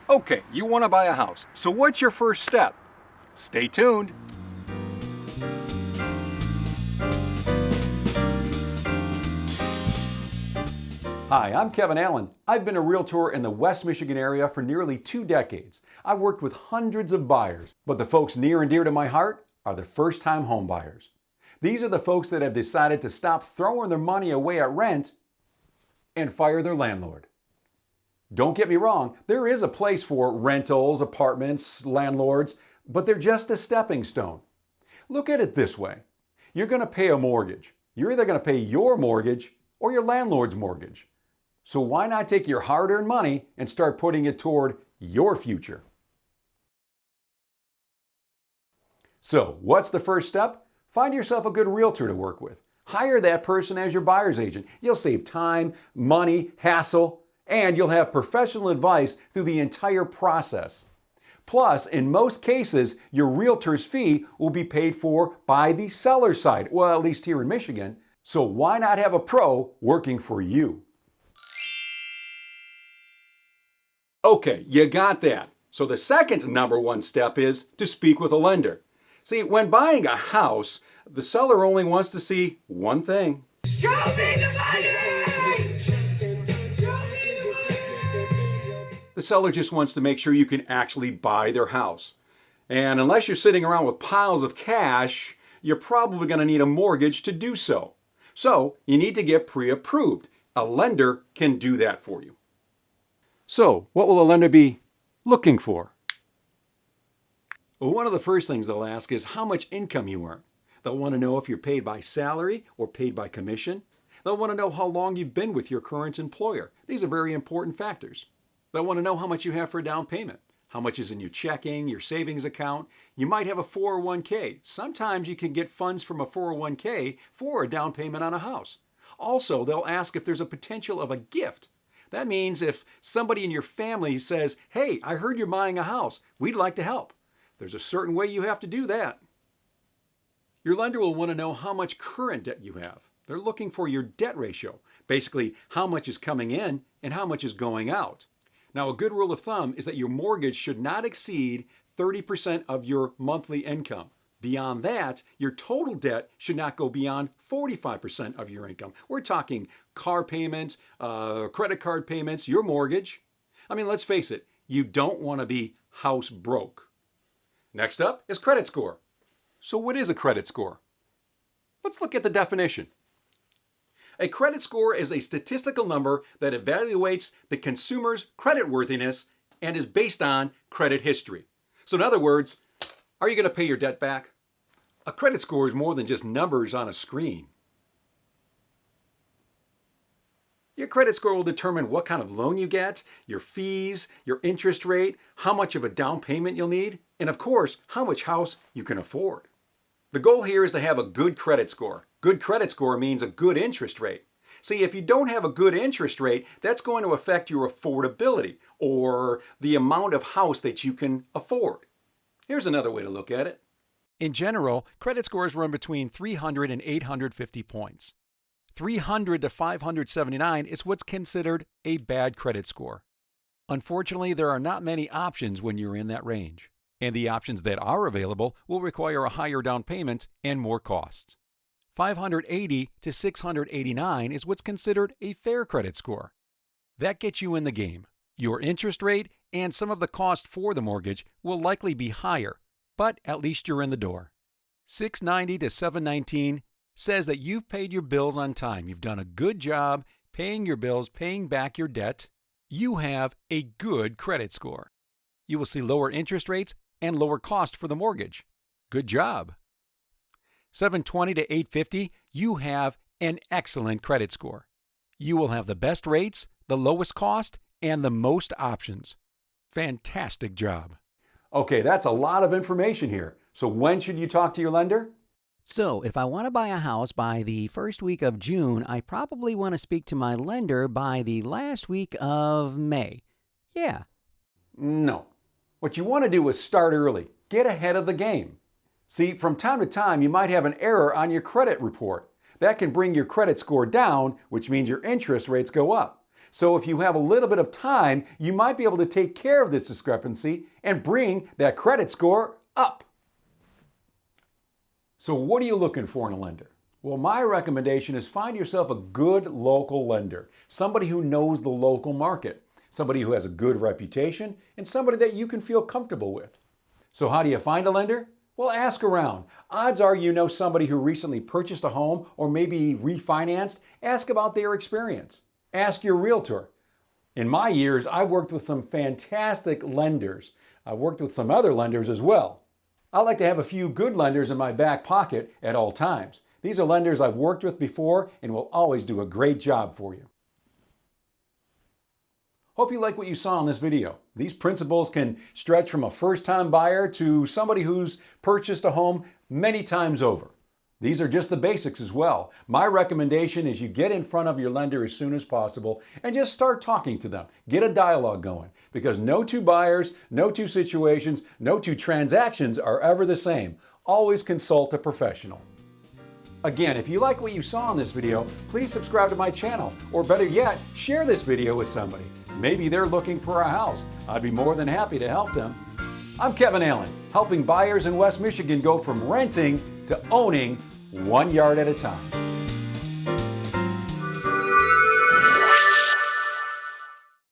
Okay, you want to buy a house. So what's your first step? Stay tuned. Hi, I'm Kevin Allen. I've been a realtor in the West Michigan area for nearly 2 decades. I've worked with hundreds of buyers, but the folks near and dear to my heart are the first-time home buyers. These are the folks that have decided to stop throwing their money away at rent and fire their landlord. Don't get me wrong, there is a place for rentals, apartments, landlords, but they're just a stepping stone. Look at it this way. You're going to pay a mortgage. You're either going to pay your mortgage or your landlord's mortgage. So why not take your hard-earned money and start putting it toward your future? So, what's the first step? Find yourself a good realtor to work with. Hire that person as your buyer's agent. You'll save time, money, hassle, and you'll have professional advice through the entire process. Plus, in most cases, your realtor's fee will be paid for by the seller side, well, at least here in Michigan. So why not have a pro working for you? Okay, you got that. So the second number one step is to speak with a lender. See, when buying a house, the seller only wants to see one thing. Show me the money! The seller just wants to make sure you can actually buy their house. And unless you're sitting around with piles of cash, you're probably going to need a mortgage to do so. So you need to get pre-approved. A lender can do that for you. So what will a lender be looking for? Well, one of the first things they'll ask is how much income you earn. They'll want to know if you're paid by salary or paid by commission. They'll want to know how long you've been with your current employer. These are very important factors. They'll want to know how much you have for a down payment. How much is in your checking, your savings account. You might have a 401k. Sometimes you can get funds from a 401k for a down payment on a house. Also, they'll ask if there's a potential of a gift. That means if somebody in your family says, hey, I heard you're buying a house, we'd like to help. There's a certain way you have to do that. Your lender will want to know how much current debt you have. They're looking for your debt ratio, basically how much is coming in and how much is going out. Now, a good rule of thumb is that your mortgage should not exceed 30% of your monthly income. Beyond that, your total debt should not go beyond 45% of your income. We're talking car payments, credit card payments, your mortgage. I mean, let's face it, you don't want to be house broke. Next up is credit score. So what is a credit score? Let's look at the definition. A credit score is a statistical number that evaluates the consumer's creditworthiness and is based on credit history. So in other words, are you going to pay your debt back? A credit score is more than just numbers on a screen. Your credit score will determine what kind of loan you get, your fees, your interest rate, how much of a down payment you'll need, and of course, how much house you can afford. The goal here is to have a good credit score. Good credit score means a good interest rate. See, if you don't have a good interest rate, that's going to affect your affordability or the amount of house that you can afford. Here's another way to look at it. In general, credit scores run between 300 and 850 points. 300 to 579 is what's considered a bad credit score. Unfortunately, there are not many options when you're in that range. And the options that are available will require a higher down payment and more costs. 580 to 689 is what's considered a fair credit score. That gets you in the game. Your interest rate and some of the cost for the mortgage will likely be higher, but at least you're in the door. 690 to 719 says that you've paid your bills on time. You've done a good job paying your bills, paying back your debt. You have a good credit score. You will see lower interest rates and lower cost for the mortgage. Good job. 720 to 850, you have an excellent credit score. You will have the best rates, the lowest cost, and the most options. Fantastic job. Okay, that's a lot of information here. So when should you talk to your lender? So, if I want to buy a house by the first week of June, I probably want to speak to my lender by the last week of May. Yeah. No. What you want to do is start early. Get ahead of the game. See, from time to time, you might have an error on your credit report. That can bring your credit score down, which means your interest rates go up. So if you have a little bit of time, you might be able to take care of this discrepancy and bring that credit score up. So what are you looking for in a lender? Well, my recommendation is find yourself a good local lender, somebody who knows the local market, somebody who has a good reputation, and somebody that you can feel comfortable with. So how do you find a lender? Well, ask around. Odds are you know somebody who recently purchased a home or maybe refinanced. Ask about their experience. Ask your realtor. In my years, I've worked with some fantastic lenders. I've worked with some other lenders as well. I like to have a few good lenders in my back pocket at all times. These are lenders I've worked with before and will always do a great job for you. Hope you like what you saw in this video. These principles can stretch from a first-time buyer to somebody who's purchased a home many times over. These are just the basics as well. My recommendation is you get in front of your lender as soon as possible and just start talking to them. Get a dialogue going, because no two buyers, no two situations, no two transactions are ever the same. Always consult a professional. Again, if you like what you saw in this video, please subscribe to my channel, or better yet, share this video with somebody. Maybe they're looking for a house. I'd be more than happy to help them. I'm Kevin Allen, helping buyers in West Michigan go from renting to owning 1 yard at a time.